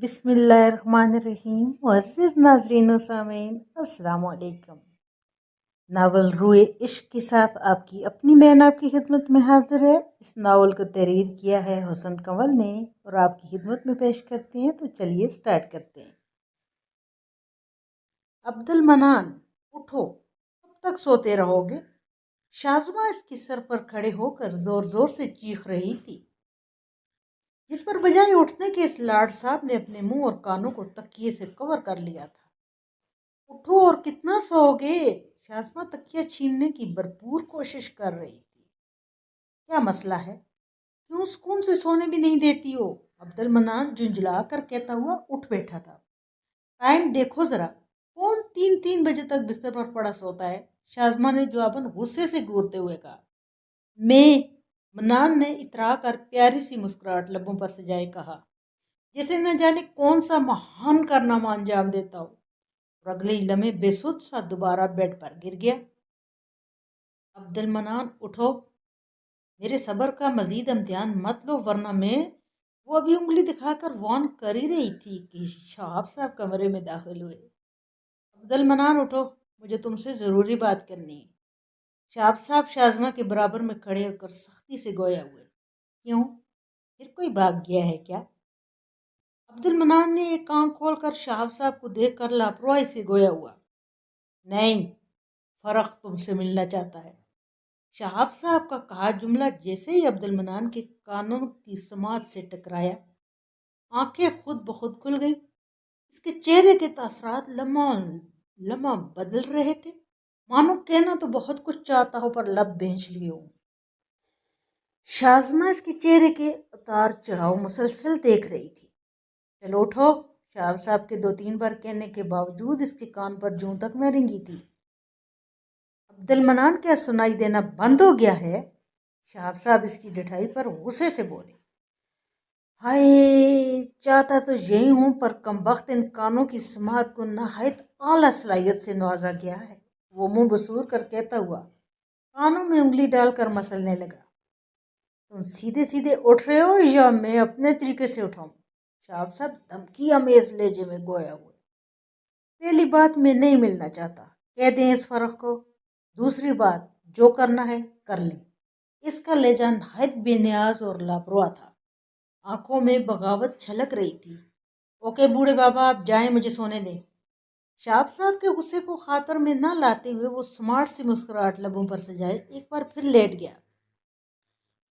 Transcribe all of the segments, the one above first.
बिस्मिल्लाहिर्रहमानिर्रहीम। मुअज़्ज़िज़ नाज़रीन व सामीन, अस्सलाम वालेकुम। नावल रूए इश्क के साथ आपकी अपनी बहन आपकी खिदमत में हाजिर है। इस नावल को तहरीर किया है हुसन कंवल ने और आपकी खिदमत में पेश करते हैं। तो चलिए स्टार्ट करते हैं। अब्दुल मनान, उठो, कब तक सोते रहोगे? शाज़मा इसके सर पर खड़े होकर जोर जोर से चीख रही थी, जिस पर बजाय उठने के इस लाड साहब ने अपने मुंह और कानों को तकिए से कवर कर लिया था। उठो और कितना सोओगे? शाज़मा तकिया छीनने की भरपूर कोशिश कर रही थी। क्या मसला है? क्यों सुकून से सोने भी नहीं देती हो? अब्दुल मनान झुंझला कर कहता हुआ उठ बैठा था। टाइम देखो जरा, कौन 3-3 बजे तक बिस्तर पर पड़ा सोता है? शाज़मा ने जवाबन गुस्से से घूरते हुए कहा। मैं, मनान ने इतरा कर प्यारी सी मुस्कुराहट लबों पर सजाए कहा, जैसे न जाने कौन सा महान कारनामा अंजाम देता हो। और अगले ही लम्हे बेसुध सा दोबारा बेड पर गिर गया। अब्दुल मनान, उठो, मेरे सब्र का मजीद इम्तिहान मत लो, वरना मैं। वो अभी उंगली दिखाकर वार्न कर ही रही थी कि शहाब साहब कमरे में दाखिल हुए। अब्दुल मनान, उठो, मुझे तुमसे ज़रूरी बात करनी है। शहाब साहब शाज़मा के बराबर में खड़े होकर सख्ती से गोया हुए। क्यों, फिर कोई भाग गया है क्या? अब्दुल मनान ने एक आंख खोलकर शहाब साहब को देखकर लापरवाही से गोया हुआ। नहीं, फर्क तुमसे मिलना चाहता है। शहाब साहब का कहा जुमला जैसे ही अब्दुल मनान के कानों की समात से टकराया, आंखें खुद ब खुद खुल गईं। इसके चेहरे के तासरात लम्हा लम्हा बदल रहे थे, मानो कहना तो बहुत कुछ चाहता हो पर लब बेंच लिए हो। शाज़मा इसके चेहरे के उतार चढ़ाव मुसलसल देख रही थी। चलो उठो, शहाब साहब के 2-3 बार कहने के बावजूद इसके कान पर जूं तक न रेंगी थी। अब्दुल मनान, क्या सुनाई देना बंद हो गया है? शहाब साहब इसकी ढिठाई पर गुस्से से बोले। हाय, चाहता तो यही हूं, पर कमबख्त इन कानों की समात को नहायत आला सलाहियत से नवाजा गया है। वो मुंह बसूर कर कहता हुआ कानों में उंगली डालकर मसलने लगा। तुम सीधे सीधे उठ रहे हो या मैं अपने तरीके से उठाऊं? शहाब साहब धमकी अमेज लहजे में गोया हुए। पहली बात, मैं नहीं मिलना चाहता, कह दें इस फर्क को। दूसरी बात, जो करना है कर लें। इसका लहजा नहायत बेनियाज और लापरवाह था। आंखों में बगावत छलक रही थी। ओके बूढ़े बाबा, आप जाएं, मुझे सोने दें। शहाब साहब के गुस्से को खातर में न लाते हुए वो स्मार्ट सी मुस्कुराहट लबों पर सजाए एक बार फिर लेट गया।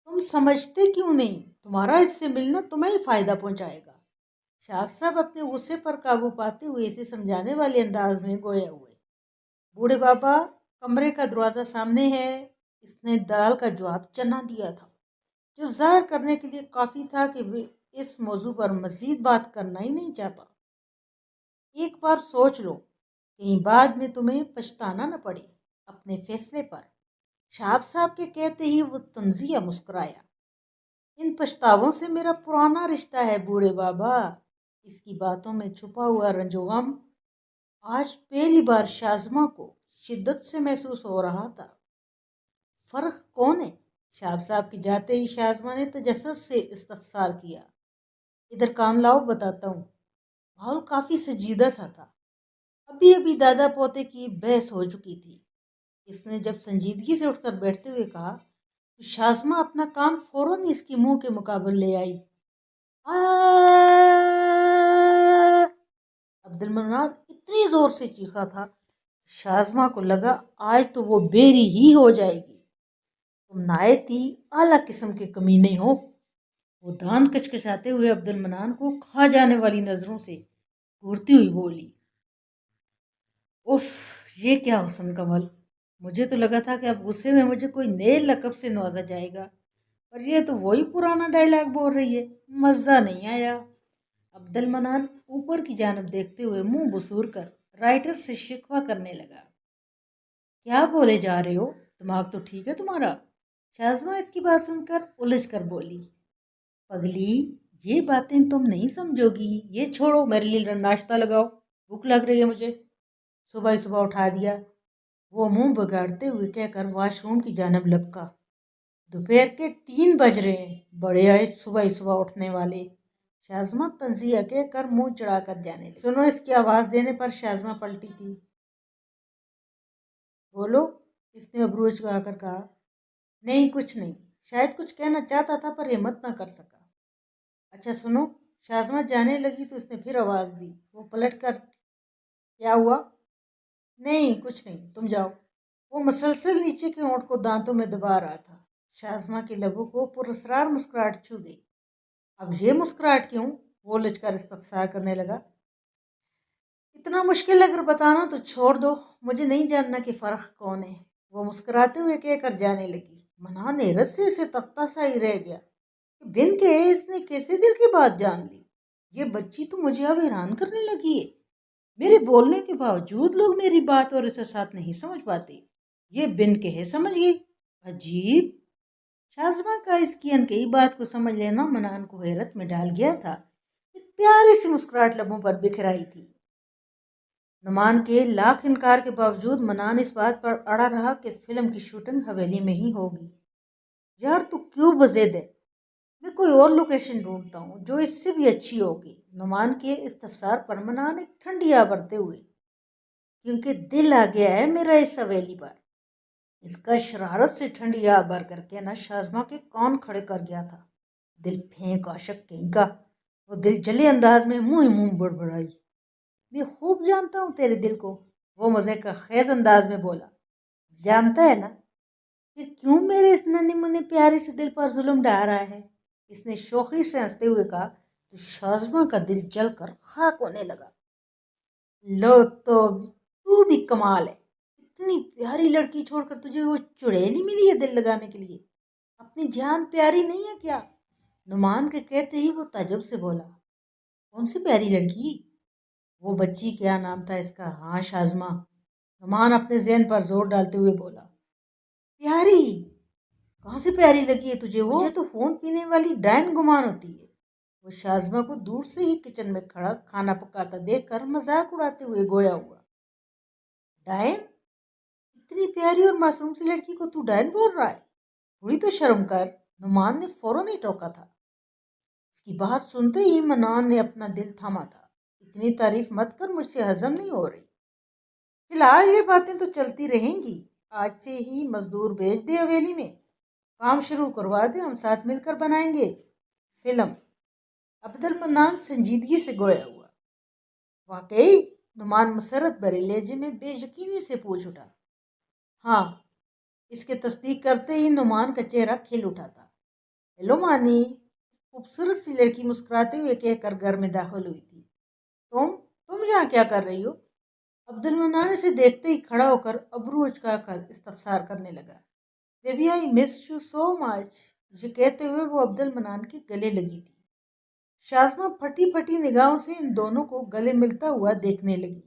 तुम समझते क्यों नहीं? तुम्हारा इससे मिलना तुम्हें ही फायदा पहुंचाएगा। शहाब साहब अपने गुस्से पर काबू पाते हुए इसे समझाने वाले अंदाज में गोया हुए। बूढ़े बाबा, कमरे का दरवाज़ा सामने है। इसने दाल का जवाब चना दिया था, जो जाहिर करने के लिए काफ़ी था कि वे इस मौजू पर मज़ीद बात करना ही नहीं चाहता। एक बार सोच लो, कहीं बाद में तुम्हें पछताना न पड़े अपने फैसले पर। शहाब साहब के कहते ही वो तंजिया मुस्कुराया। इन पछतावों से मेरा पुराना रिश्ता है बूढ़े बाबा। इसकी बातों में छुपा हुआ रंजोगम आज पहली बार शाज़मा को शिद्दत से महसूस हो रहा था। फर्क कौन है? शहाब साहब की जाते ही शाज़मा ने तजस्सुस से इस्तफसार किया। इधर कान लाओ, बताता हूँ। माहौल काफ़ी संजीदा सा था। अभी अभी दादा पोते की बहस हो चुकी थी। इसने जब संजीदगी से उठकर बैठते हुए कहा तो शाज़मा अपना कान फौरन इसके मुंह के मुकाबले ले आई। अब्दुल मन्नान इतनी जोर से चीखा था, शाज़मा को लगा आज तो वो बेरी ही हो जाएगी। तुम नायत ही आला किस्म के कमीने हो। वो दांत कचकचाते हुए अब्दुल मन्नान को खा जाने वाली नजरों से घूरती हुई बोली। उफ, ये क्या हुस्न कमल, मुझे तो लगा था कि अब गुस्से में मुझे कोई नए लकब से नवाजा जाएगा, पर ये तो वही पुराना डायलॉग बोल रही है। मज़ा नहीं आया। अब्दुल मनान ऊपर की जानब देखते हुए मुंह बसूर कर राइटर से शिकवा करने लगा। क्या बोले जा रहे हो? दिमाग तो ठीक है तुम्हारा? शाज़मा इसकी बात सुनकर उलझ कर बोली। पगली, ये बातें तुम नहीं समझोगी। ये छोड़ो, मेरे लिए नाश्ता लगाओ, भूख लग रही है मुझे। सुबह ही सुबह उठा दिया। वो मुंह बिगाड़ते हुए कहकर वॉशरूम की जानब लपका। दोपहर के 3 बज रहे हैं, बड़े आए सुबह ही सुबह उठने वाले। शाज़मा तंज़िया कह कर मुंह चढ़ा कर जाने लगी। सुनो, इसकी आवाज़ देने पर शाज़मा पलटी थी। बोलो, इसने अबरू उचका कर कहा। नहीं, कुछ नहीं। शायद कुछ कहना चाहता था पर हिम्मत न कर सका। अच्छा सुनो, शाज़मा जाने लगी तो उसने फिर आवाज़ दी। वो पलट कर, क्या हुआ? नहीं, कुछ नहीं, तुम जाओ। वो मुसलसल नीचे के होंठ को दांतों में दबा रहा था। शाज़मा के लबों को पुरस्रार मुस्कुराहट छू गई। अब ये मुस्कुराहट क्यों? वो लचकर इस्तफसार करने लगा। इतना मुश्किल अगर बताना तो छोड़ दो, मुझे नहीं जानना कि फ़र्क कौन है। वो मुस्कुराते हुए कहकर जाने लगी। मनान हैरत से इसे तकता सा ही रह गया कि बिन के इसने कैसे दिल की बात जान ली। ये बच्ची तो मुझे अब हैरान करने लगी है। मेरे बोलने के बावजूद लोग मेरी बात और इसे साथ नहीं समझ पाते। ये बिन कहे समझ गई। अजीब। शाज़मा का इसकी अनकही बात को समझ लेना मनान को हैरत में डाल गया था। एक प्यारी सी मुस्कुराहट लबों पर बिखराई थी। नुमान के लाख इनकार के बावजूद मनान इस बात पर अड़ा रहा कि फिल्म की शूटिंग हवेली में ही होगी। यार तू क्यों बज़ेद है? मैं कोई और लोकेशन ढूंढता हूँ जो इससे भी अच्छी होगी। नुमान के इस्तफसार पर मनान एक ठंडी आ भरते हुए, क्योंकि दिल आ गया है मेरा इस हवेली पर। इसका शरारत से ठंडी आ भर कर कहना शाज़मा के कान खड़े कर गया था। दिल फेंक आशक कहीं का। वो दिल जले अंदाज में मुंह मुंह बड़बड़ाई। मैं खूब जानता हूँ तेरे दिल को, वो मज़े का खेज अंदाज में बोला। जानता है ना? फिर क्यों मेरे इस नन्हे मुन्ने प्यारे से दिल पर जुल्म ढा रहा है? इसने शोखी से हंसते हुए कहा। तो शाज़मा का दिल जलकर खाक होने लगा। लो तो तू भी कमाल है। इतनी प्यारी लड़की छोड़कर तुझे वो चुड़ैली मिली है दिल लगाने के लिए? अपनी जान प्यारी नहीं है क्या? नुमान के कहते ही वो ताज्जुब से बोला। कौन सी प्यारी लड़की? वो बच्ची, क्या नाम था इसका? हाँ, शाज़मा। नुमान अपने ज़हन पर जोर डालते हुए बोला। प्यारी? कहाँ से प्यारी लगी है तुझे वो? मुझे तो खून पीने वाली डायन गुमान होती है। वो शाज़मा को दूर से ही किचन में खड़ा खाना पकाता देखकर मजाक उड़ाते हुए गोया हुआ। डायन? इतनी प्यारी और मासूम सी लड़की को तू डायन बोल रहा है? थोड़ी तो शर्म कर। नुमान ने फौरन ही टोका था। उसकी बात सुनते ही मनान ने अपना दिल थामा था। इतनी तारीफ मत कर, मुझसे हजम नहीं हो रही। फिलहाल ये बातें तो चलती रहेंगी। आज से ही मजदूर भेज दे हवेली में, काम शुरू करवा दे, हम साथ मिलकर बनाएंगे फिल्म। अब्दुल मन्नान संजीदगी से गोया हुआ। वाकई? नुमान मसरत भरे लहजे में बेयकीनी से पूछ उठा। हाँ। इसके तस्दीक करते ही नुमान का चेहरा खिल उठा था। हेलो मानी, खूबसूरत सी लड़की मुस्कुराते हुए कहकर घर में दाखिल हुई थी। तुम यहाँ क्या कर रही हो? अब्दुल मन्नान इसे देखते ही खड़ा होकर अबरू उचकाकर इस्तफसार करने लगा। Baby I miss you so much. ये कहते हुए वो अब्दुल मन्नान के गले लगी थी। शाज़मा फटी फटी निगाहों से इन दोनों को गले मिलता हुआ देखने लगी।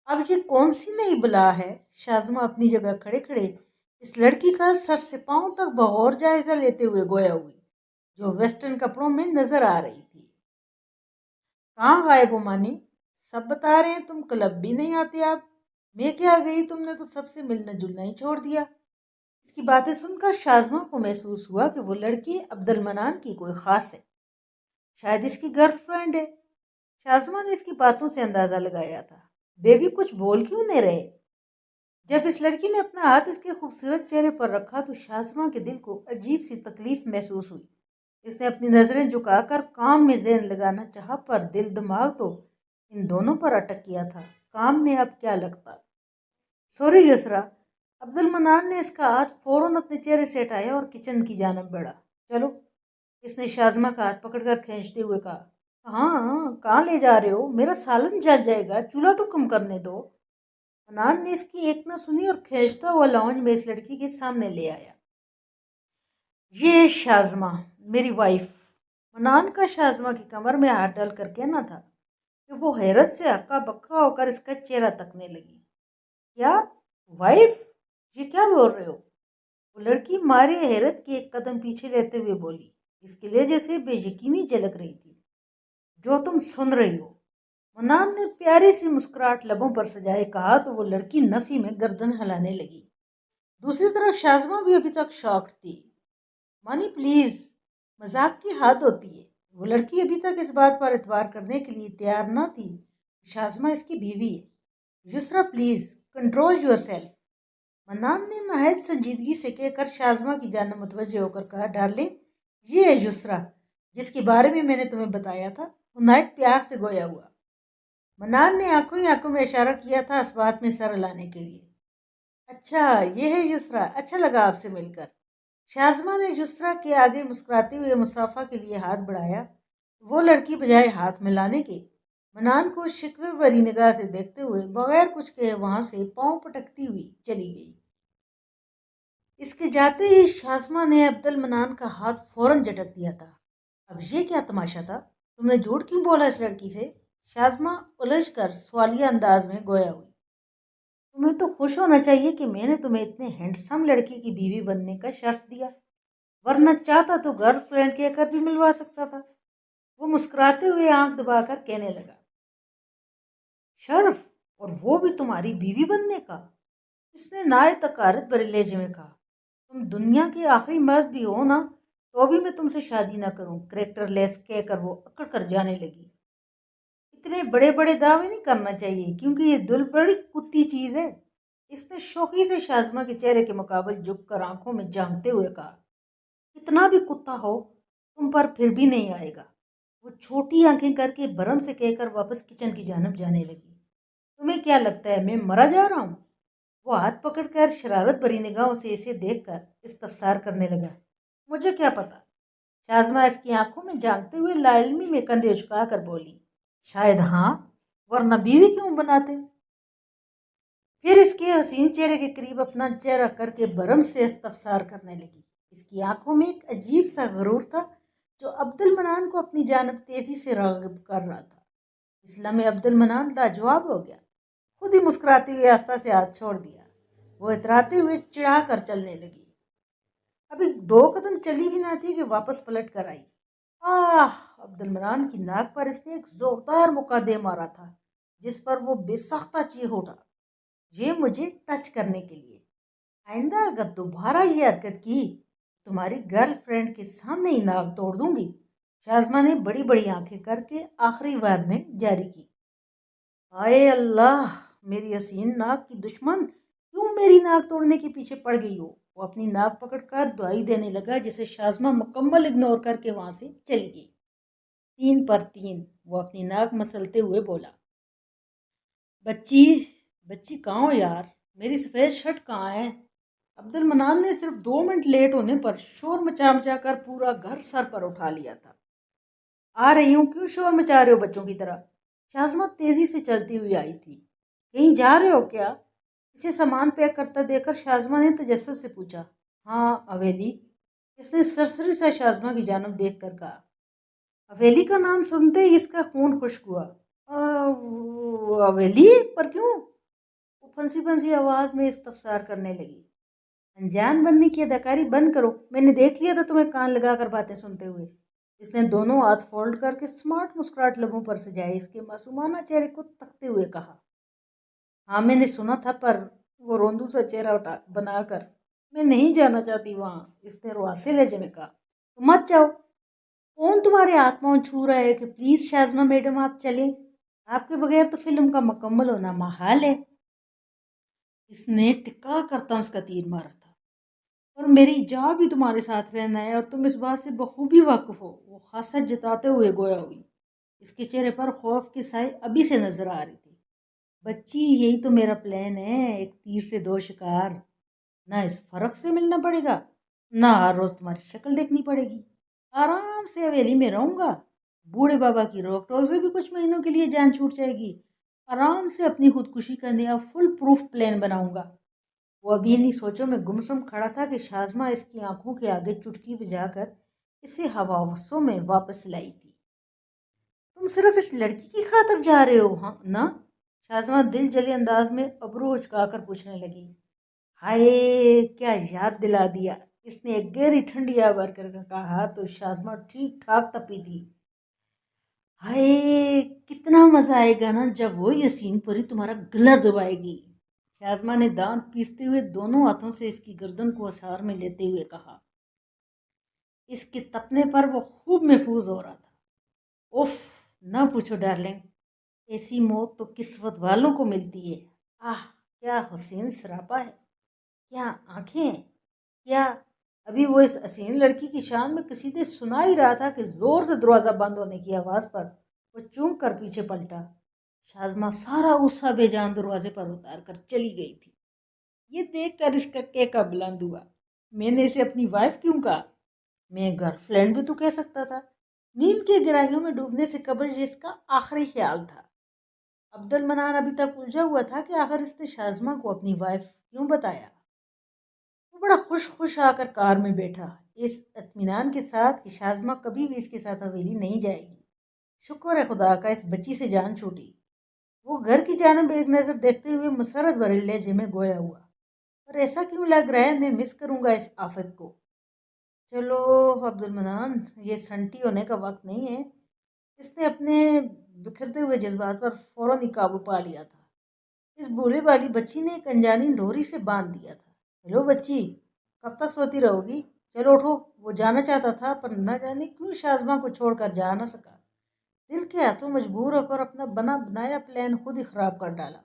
अब ये कौन सी नई बला है? शाज़मा अपनी जगह खड़े खड़े इस लड़की का सर से पांव तक बगौर जायजा लेते हुए गोया हुई, जो वेस्टर्न कपड़ों में नजर आ रही थी। कहाँ गायब हो मानी? सब बता रहे हैं तुम क्लब भी नहीं आते आप। मैं क्या गई, तुमने तो सबसे मिलना जुलना ही छोड़ दिया। इसकी बातें सुनकर शाज़मा को महसूस हुआ कि वो लड़की अब्दुल मनान की कोई खास है, शायद इसकी गर्लफ्रेंड है। शाज़मा ने इसकी बातों से अंदाजा लगाया था। बेबी कुछ बोल क्यों नहीं रहे? जब इस लड़की ने अपना हाथ इसके खूबसूरत चेहरे पर रखा तो शाज़मा के दिल को अजीब सी तकलीफ महसूस हुई। इसने अपनी नज़रें झुकाकर काम में ज़हन लगाना चाहा, पर दिल दिमाग तो इन दोनों पर अटक गया था। काम में अब क्या लगता? सॉरी यसरा। अब्दुल मनान ने इसका हाथ फौरन अपने चेहरे से हटाया और किचन की जानब बढ़ा। चलो, इसने शाज़मा का हाथ पकड़कर खींचते हुए कहा। हाँ, कहाँ ले जा रहे हो? मेरा सालन जल जाएगा, चूल्हा तो कम करने दो। मनान ने इसकी एक न सुनी और खींचता हुआ लाउंज में इस लड़की के सामने ले आया। ये शाज़मा मेरी वाइफ। मनान का शाज़मा की कमर में हाथ डालकर कहना था कि वो हैरत से हक्का बक्का होकर इसका चेहरा तकने लगी। क्या वाइफ? ये क्या बोल रहे हो? वो लड़की मारे हैरत के एक कदम पीछे लेते हुए बोली। इसके लहजे से बेयकीनी झलक रही थी। जो तुम सुन रही हो। मनान ने प्यारी सी मुस्कुराहट लबों पर सजाए कहा तो वो लड़की नफी में गर्दन हिलाने लगी। दूसरी तरफ शाज़मा भी अभी तक शॉक्ड थी। मानी प्लीज, मजाक की हद होती है। وہ لڑکی ابھی تک اس بات پر اعتبار کرنے کے لیے تیار نہ تھی کہ شازمہ اس کی بیوی ہے۔ یسرا پلیز کنٹرول یور سیلف، منان نے نہایت سنجیدگی سے کہہ کر شازمہ کی جانب متوجہ ہو کر کہا، ڈارلنگ یہ ہے یسرا جس کے بارے میں نے تمہیں بتایا تھا۔ وہ نہایت پیار سے گویا ہوا۔ منان نے آنکھوں ہی آنکھوں میں اشارہ کیا تھا اس بات میں سر ہلانے کے لیے۔ اچھا یہ ہے یسرا، اچھا لگا آپ سے مل کر۔ شازمہ نے یسرا کے آگے مسکراتے ہوئے مصافحہ کے لیے ہاتھ بڑھایا۔ وہ لڑکی بجائے ہاتھ ملانے کے منان کو شکوے بھری نگاہ سے دیکھتے ہوئے بغیر کچھ کہے وہاں سے پاؤں پٹکتی ہوئی چلی گئی۔ اس کے جاتے ہی شازمہ نے عبد المنان کا ہاتھ فوراً جھٹک دیا تھا۔ اب یہ کیا تماشا تھا؟ تم نے جھوٹ کیوں بولا اس لڑکی سے؟ شازمہ الجھ کر سوالیہ انداز میں گویا ہوئی۔ تمہیں تو خوش ہونا چاہیے کہ میں نے تمہیں اتنے ہینڈسم لڑکی کی بیوی بننے کا شرف دیا، ورنہ چاہتا تو گرل فرینڈ کہہ کر بھی ملوا سکتا تھا۔ وہ مسکراتے ہوئے آنکھ دبا کر کہنے لگا، شرف؟ اور وہ بھی تمہاری بیوی بننے کا؟ اس نے نہایت حقارت بھرے لہجے میں کہا، تم دنیا کے آخری مرد بھی ہو نا تو بھی میں تم سے شادی نہ کروں، کریکٹر لیس کہہ کر وہ اکڑ کر جانے لگی۔ اتنے بڑے بڑے دعوے نہیں کرنا چاہیے کیونکہ یہ دل بڑی کتی چیز ہے۔ اس نے شوخی سے شازمہ کے چہرے کے مقابل جھک کر آنکھوں میں جھانکتے ہوئے کہا، کتنا بھی کتا ہو تم پر پھر بھی نہیں آئے گا۔ وہ چھوٹی آنکھیں کر کے برم سے کہہ کر واپس کچن کی جانب جانے لگی۔ تمہیں کیا لگتا ہے میں مرا جا رہا ہوں؟ وہ ہاتھ پکڑ کر شرارت بھری نگاہوں سے اسے دیکھ کر استفسار کرنے لگا۔ مجھے کیا پتا؟ شازمہ اس کی آنکھوں میں جھانکتے ہوئے لا علمی میں کندھے اچکا کر بولی، شاید ہاں، ورنہ بیوی کیوں بناتے؟ پھر اس کے حسین چہرے کے قریب اپنا چہرہ کر کے برم سے استفسار کرنے لگی۔ اس کی آنکھوں میں ایک عجیب سا غرور تھا جو عبد المنان کو اپنی جانب تیزی سے راغب کر رہا تھا۔ اس لمحے عبد المنان لاجواب ہو گیا، خود ہی مسکراتے ہوئے آستہ سے ہاتھ چھوڑ دیا۔ وہ اتراتے ہوئے چڑھا کر چلنے لگی۔ ابھی 2 قدم چلی بھی نہ تھی کہ واپس پلٹ کر آئی۔ آہ! عبد المنان کی ناک پر اس نے ایک زوردار مکہ دے مارا تھا جس پر وہ بے ساختہ چیخ اٹھا، یہ مجھے ٹچ کرنے کے لیے۔ آئندہ اگر دوبارہ یہ حرکت کی تمہاری گرل فرینڈ کے سامنے ہی ناک توڑ دوں گی۔ شازمہ نے بڑی بڑی آنکھیں کر کے آخری وارننگ جاری کی۔ آئے اللہ! میری حسین ناک کی دشمن، کیوں میری ناک توڑنے کے پیچھے پڑ گئی ہو؟ وہ اپنی ناک پکڑ کر دعائی دینے لگا جسے شازمہ مکمل اگنور کر کے وہاں سے چلی گئی۔ 3 پر 3 وہ اپنی ناک مسلتے ہوئے بولا، بچی کہاں ہو یار؟ میری سفید شرٹ کہاں ہے؟ عبد المنان نے صرف 2 منٹ لیٹ ہونے پر شور مچا مچا کر پورا گھر سر پر اٹھا لیا تھا۔ آ رہی ہوں، کیوں شور مچا رہے ہو بچوں کی طرح؟ شازمہ تیزی سے چلتی ہوئی آئی تھی۔ کہیں جا رہے ہو کیا؟ اسے سامان پیک کرتا دیکھ کر شازمہ نے تجسس سے پوچھا۔ ہاں، حویلی، اس نے سرسری سے شازمہ کی جانب دیکھ کر کہا۔ حویلی کا نام سنتے ہی اس کا خون خشک ہوا۔ حویلی پر کیوں؟ وہ پھنسی پھنسی آواز میں استفسار کرنے لگی۔ انجان بننے کی اداکاری بند کرو، میں نے دیکھ لیا تھا تمہیں کان لگا کر باتیں سنتے ہوئے۔ اس نے دونوں ہاتھ فولڈ کر کے اسمارٹ مسکراہٹ لبوں پر سجائے اس کے معصومانہ چہرے کو تکتے ہوئے کہا۔ ہاں میں نے سنا تھا، پر وہ روندو سا چہرہ بنا کر، میں نہیں جانا چاہتی وہاں، اس نے رواسے لہجے میں کہا۔ تو مت جاؤ، کون تمہارے ہاتھ پاؤں چھو رہا ہے کہ پلیز شازمہ میڈم آپ چلیں، آپ کے بغیر تو فلم کا مکمل ہونا محال ہے۔ اس نے ٹکا کر طنز کا تیر مارا تھا، اور میری جا بھی تمہارے ساتھ رہنا ہے اور تم اس بات سے بخوبی واقف ہو۔ وہ خاصت جتاتے ہوئے گویا ہوئی۔ اس کے چہرے پر خوف کے سائے ابھی سے نظر آ رہی تھی۔ بچی یہی تو میرا پلان ہے، ایک تیر سے 2 شکار۔ نہ اس فرق سے ملنا پڑے گا، نہ ہر روز تمہاری شکل دیکھنی پڑے گی۔ آرام سے حویلی میں رہوں گا، بوڑھے بابا کی روک ٹوک سے بھی کچھ مہینوں کے لیے جان چھوٹ جائے گی۔ آرام سے اپنی خودکشی کا نیا فل پروف پلان بناؤں گا۔ وہ ابھی انہی سوچوں میں گمسم کھڑا تھا کہ شازمہ اس کی آنکھوں کے آگے چٹکی بجا کر اسے ہواوسوں میں واپس لائی تھی۔ تم صرف اس لڑکی کی خاطر جا رہے ہو ہاں نا؟ شازمہ دل جلے انداز میں ابرو اچکا کر پوچھنے لگی۔ ہائے کیا یاد دلا دیا، اس نے ایک گہری ٹھنڈی آہ بھر کر کہا تو شازمہ ٹھیک ٹھاک تپی تھی۔ ہائے کتنا مزہ آئے گا نا جب وہ یاسین پری تمہارا گلا دبائے گی۔ شازمہ نے دانت پیستے ہوئے دونوں ہاتھوں سے اس کی گردن کو اثار میں لیتے ہوئے کہا۔ اس کے تپنے پر وہ خوب محفوظ ہو رہا تھا۔ उफ, न पूछो डार्लिंग, ऐसी मौत तो किस्मत वालों को मिलती है। आह, क्या हुसैन सरापा है, क्या आंखें हैं, क्या। अभी वो इस हसीन लड़की की शान में कसीदे सुना ही रहा था कि जोर से दरवाजा बंद होने की आवाज पर वो चूक कर पीछे पलटा। शाजमा सारा गुस्सा बेजान दरवाजे पर उतार कर चली गई थी। ये देख कर इसका केका बुलंद हुआ। मैंने इसे अपनी वाइफ क्यों कहा? मैं गर्लफ्रेंड भी तो कह सकता था। नींद की गहराइयों में डूबने से कबल ये इसका आखिरी ख्याल था। अब्दुल मनान अभी तक उलझा हुआ था कि आखिर इसने शाजमा को अपनी वाइफ क्यों बताया। वो बड़ा खुश खुश आकर कार में बैठा, इस इत्मीनान के साथ कि शाजमा कभी भी इसके साथ हवेली नहीं जाएगी। शुक्र है खुदा का, इस बच्ची से जान छूटी। वो घर की जानब एक नज़र देखते हुए मुसरत भरे लहजे में गोया हुआ, पर ऐसा क्यों लग रहा है मैं मिस करूंगा इस आफत को। चलो अब्दुल मनान, ये संटी होने का वक्त नहीं है। इसने अपने बिखरते हुए जज्बात पर फौरन ही काबू पा लिया था। इस बूढ़े वाली बच्ची ने एक अनजानी डोरी से बांध दिया था। हेलो बच्ची, कब तक सोती रहोगी? चलो उठो। वो जाना चाहता था पर न जाने क्यों शाजमा को छोड़कर जा न सका। दिल के हाथों मजबूर होकर अपना बना बनाया प्लान खुद ही खराब कर डाला।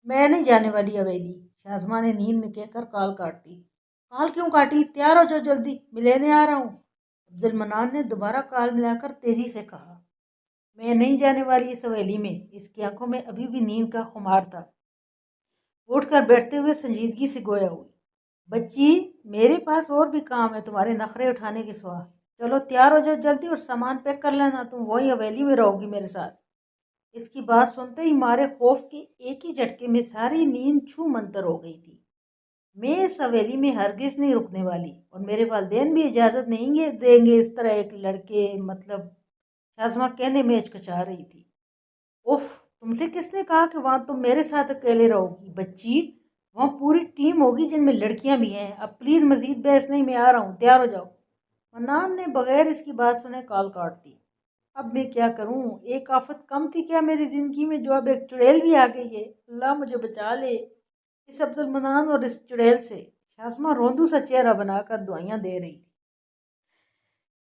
मैं नहीं जाने वाली हवेली, शाजमा ने नींद में कहकर कॉल काट दी। कॉल क्यों काटी? तैयार हो जाओ जल्दी, मैं लेने आ रहा हूँ। अब्दुल मनान ने दोबारा कॉल मिलाकर तेजी से कहा। मैं नहीं जाने वाली इस हवेली में। इसकी आंखों में अभी भी नींद का खुमार था। उठकर बैठते हुए संजीदगी से गोया हुई। बच्ची, मेरे पास और भी काम है तुम्हारे नखरे उठाने के सिवा। चलो तैयार हो जाओ जल्दी और सामान पैक कर लेना, तुम वही हवेली में रहोगी मेरे साथ। इसकी बात सुनते ही मारे खौफ के एक ही झटके में सारी नींद छू मंतर हो गई थी। मैं इस हवेली में हरगिज नहीं रुकने वाली, और मेरे वालिदैन भी इजाज़त नहीं देंगे इस तरह एक लड़के, मतलब। शाज़मा कहने में हिचकिचा रही थी। उफ, तुमसे किसने कहा कि वहाँ तुम मेरे साथ अकेले रहोगी? बच्ची, वहाँ पूरी टीम होगी जिनमें लड़कियां भी हैं। अब प्लीज़ मजीद बहस नहीं, मैं आ रहा हूँ, तैयार हो जाओ। मन्नान ने बगैर इसकी बात सुने कॉल काट दी। अब मैं क्या करूँ? एक आफत कम थी क्या मेरी ज़िंदगी में, जो अब एक चुड़ैल भी आ गई है। अल्लाह मुझे बचा ले इस अब्दुल मनान और इस चुड़ैल से। शाज़मा रोंदू सा चेहरा बनाकर दुआइयां दे रही थी।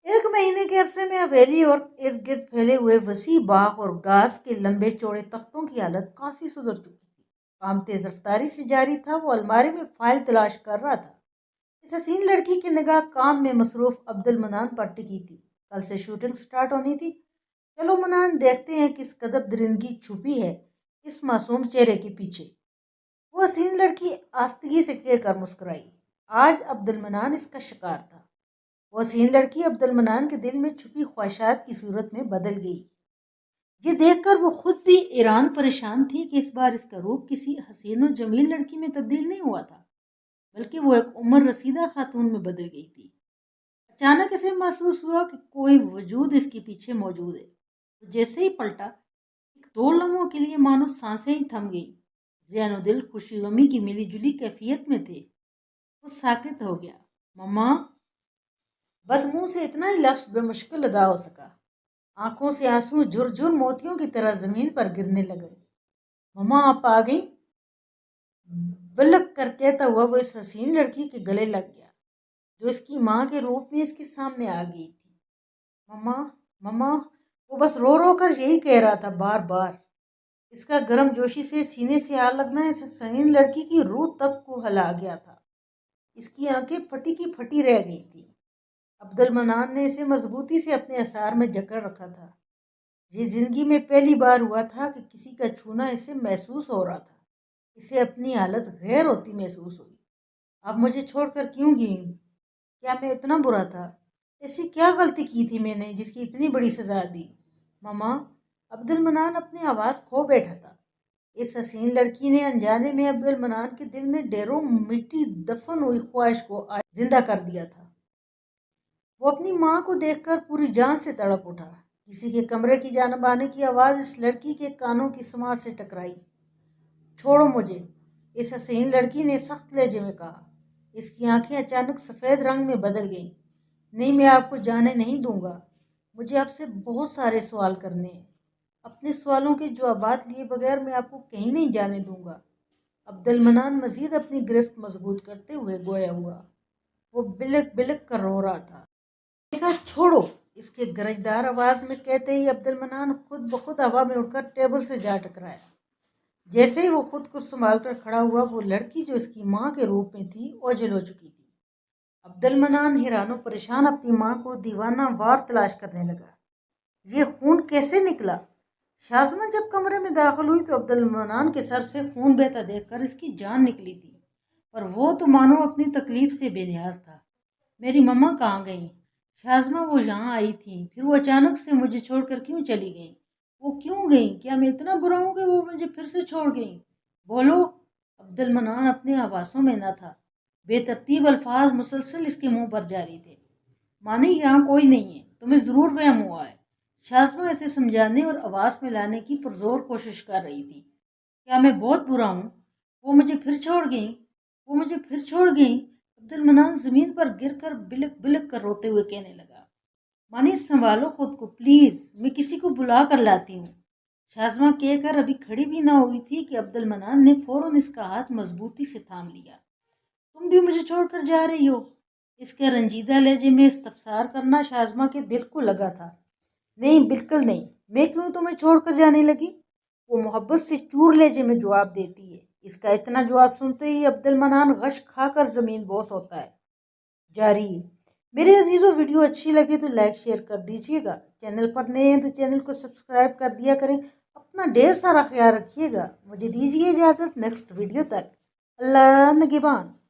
एक महीने के अरसे में हवेली और इर्द गिर्द फैले हुए वसी बाग और घास के लंबे चौड़े तख्तों की हालत काफी सुधर चुकी थी। काम तेज रफ्तारी से जारी था। वो अलमारी में फाइल तलाश कर रहा था। इस हसीन लड़की की निगाह काम में मसरूफ अब्दुल मनान पर टिकी थी। कल से शूटिंग स्टार्ट होनी थी। चलो मनान, देखते हैं किस कदर दरिंदगी छुपी है इस मासूम चेहरे के पीछे। वो हसीन लड़की आस्तगी से कहकर मुस्कुराई। आज अब्दुल मनान इसका शिकार था। वो हसीन लड़की अब्दुल मनान के दिल में छुपी ख्वाहिशात की सूरत में बदल गई। ये देखकर वो खुद भी ईरान परेशान थी कि इस बार इसका रूप किसी हसीन और जमील लड़की में तब्दील नहीं हुआ था, बल्कि वो एक उम्र रसीदा खातून में बदल गई थी। अचानक इसे महसूस हुआ कि कोई वजूद इसके पीछे मौजूद है। तो जैसे ही पलटा, एक दो लम्हों के लिए मानो सांसें ही थम गई। ज़हन और दिल खुशी गमी की मिली जुली कैफियत में थे। वो साकित हो गया। मम्मा, बस मुंह से इतना ही लफ्ज बेमुश्किल अदा हो सका। आंखों से आंसू झुरझुर मोतियों की तरह जमीन पर गिरने लगे। मम्मा आप आ गई? बलक कर कहता हुआ वो इस हसीन लड़की के गले लग गया, जो इसकी माँ के रूप में इसके सामने आ गई थी। मम्मा, मम्मा। वो बस रो रो कर यही कह रहा था बार बार। इसका गर्म जोशी से सीने से आग लगना इस हसीन लड़की की रूह तक को हिला गया था। इसकी आंखें फटी की फटी रह गई थी। अब्दुल मनान ने इसे मजबूती से अपने असार में जकड़ रखा था। ये जिंदगी में पहली बार हुआ था कि किसी का छूना इसे महसूस हो रहा था। इसे अपनी हालत गैर होती महसूस हुई। अब मुझे छोड़कर क्यों गई? क्या मैं इतना बुरा था? ऐसी क्या गलती की थी मैंने जिसकी इतनी बड़ी सजा दी? मामा, अब्दुल मनान अपनी आवाज़ खो बैठा था। इस हसीन लड़की ने अनजाने में अब्दुल मनान के दिल में ढेरों मिट्टी दफन हुई ख्वाहिश को आज जिंदा कर दिया था। वो अपनी माँ को देखकर पूरी जान से तड़प उठा। किसी के कमरे की जानब आने की आवाज़ इस लड़की के कानों की समाज से टकराई। छोड़ो मुझे, इस हसीन लड़की ने सख्त लहजे में कहा। इसकी आंखें अचानक सफ़ेद रंग में बदल गईं। नहीं, मैं आपको जाने नहीं दूंगा। मुझे आपसे बहुत सारे सवाल करने हैं। अपने सवालों के जवाबात लिए बगैर मैं आपको कहीं नहीं जाने दूंगा। अब्दुल मनान मजीद अपनी गिरफ्त मजबूत करते हुए गोया हुआ। वो बिलक बिलक कर रो रहा था। देखा, छोड़ो, اس کے گرجدار آواز میں کہتے ہی عبد المنان خود بخود ہوا میں اڑ کر ٹیبل سے جا ٹکرایا۔ جیسے ہی وہ خود کو سنبھال کر کھڑا ہوا، وہ لڑکی جو اس کی ماں کے روپ میں تھی اوجھل ہو چکی تھی۔ عبد المنان حیران و پریشان اپنی ماں کو دیوانہ وار تلاش کرنے لگا۔ یہ خون کیسے نکلا؟ شازمہ جب کمرے میں داخل ہوئی تو عبد المنان کے سر سے خون بہتا دیکھ کر اس کی جان نکلی تھی، پر وہ تو مانو اپنی تکلیف سے بے نیاز تھا۔ میری مما کہاں گئیں؟ شازمہ وہ یہاں آئی تھیں، پھر وہ اچانک سے مجھے چھوڑ کر کیوں چلی گئیں؟ وہ کیوں گئیں؟ کیا میں اتنا برا ہوں کہ وہ مجھے پھر سے چھوڑ گئیں؟ بولو۔ عبد المنان اپنے حواسوں میں نہ تھا۔ بے ترتیب الفاظ مسلسل اس کے منہ پر جاری تھے۔ مانی یہاں کوئی نہیں ہے، تمہیں ضرور وہم ہوا ہے۔ شازمہ اسے سمجھانے اور آواز میں لانے کی پرزور کوشش کر رہی تھی۔ کیا میں بہت برا ہوں؟ وہ مجھے پھر چھوڑ گئیں؟ وہ مجھے پھر چھوڑ گئیں؟ عبد المنان زمین پر گر کر بلک بلک کر روتے ہوئے کہنے لگا۔ مانی سنبھالو خود کو پلیز، میں کسی کو بلا کر لاتی ہوں۔ شازمہ کہہ کر ابھی کھڑی بھی نہ ہوئی تھی کہ عبد المنان نے فوراً اس کا ہاتھ مضبوطی سے تھام لیا۔ تم بھی مجھے چھوڑ کر جا رہی ہو؟ اس کے رنجیدہ لہجے میں استفسار کرنا شازمہ کے دل کو لگا تھا۔ نہیں، بالکل نہیں، میں کیوں تمہیں چھوڑ کر جانے لگی؟ وہ محبت سے چور لہجے میں جواب دیتی ہے۔ اس کا اتنا جواب سنتے ہی عبد المنان غش کھا کر زمین بوس ہوتا ہے۔ جاری ہے۔ میرے عزیزوں، ویڈیو اچھی لگے تو لائک شیئر کر دیجیے گا۔ چینل پر نئے ہیں تو چینل کو سبسکرائب کر دیا کریں۔ اپنا ڈھیر سارا خیال رکھیے گا۔ مجھے دیجیے اجازت، نیکسٹ ویڈیو تک۔ اللہ نگہبان۔